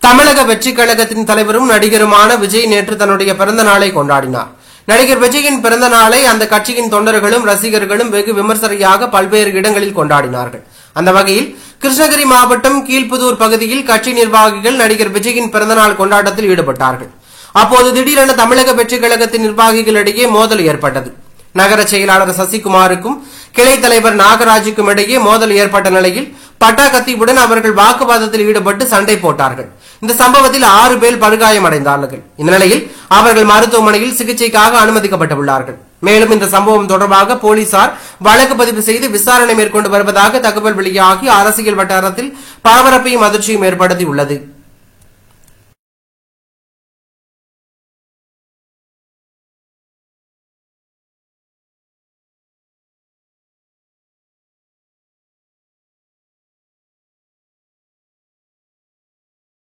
தமிழக வெற்றிக் கழகத்தின் தலைவரும் நடிகருமான விஜய் நேற்று தன்னுடைய பிறந்த நாளை கொண்டாடினார். நடிகர் விஜயின் பிறந்த நாளை அந்த கட்சியின் தொண்டர்களும் ரசிகர்களும் வெகு விமர்சனையாக பல்வேறு இடங்களில் கொண்டாடினார்கள். அந்த வகையில் கிருஷ்ணகிரி மாவட்டம் கீழ்புதூர் பகுதியில் கட்சி நிர்வாகிகள் நடிகர் விஜயின் பிறந்தநாள் கொண்டாட்டத்தில் ஈடுபட்டார்கள். அப்போது திடீரென தமிழக வெற்றிக் கழகத்தின் நிர்வாகிகளிடையே மோதல் ஏற்பட்டது. நகர செயலாளர் சசிகுமாருக்கும் கிளை தலைவர் நாகராஜுக்கும் இடையே மோதல் ஏற்பட்ட நிலையில் பட்டாக்கத்தியுடன் அவர்கள் வாக்குவாதத்தில் ஈடுபட்டு சண்டை போட்டார்கள். இந்த சம்பவத்தில் 6 பேர் படுகாயமடைந்தார்கள். இந்த நிலையில் அவர்கள் மருத்துவமனையில் சிகிச்சைக்காக அனுமதிக்கப்பட்டுள்ளார்கள். மேலும் இந்த சம்பவம் தொடர்பாக போலீசார் வழக்கு பதிவு செய்து விசாரணை மேற்கொண்டு வருவதாக தகவல் வெளியாகி அரசியல் வட்டாரத்தில் பரபரப்பையும் அதிர்ச்சியும் ஏற்படுத்தியுள்ளது.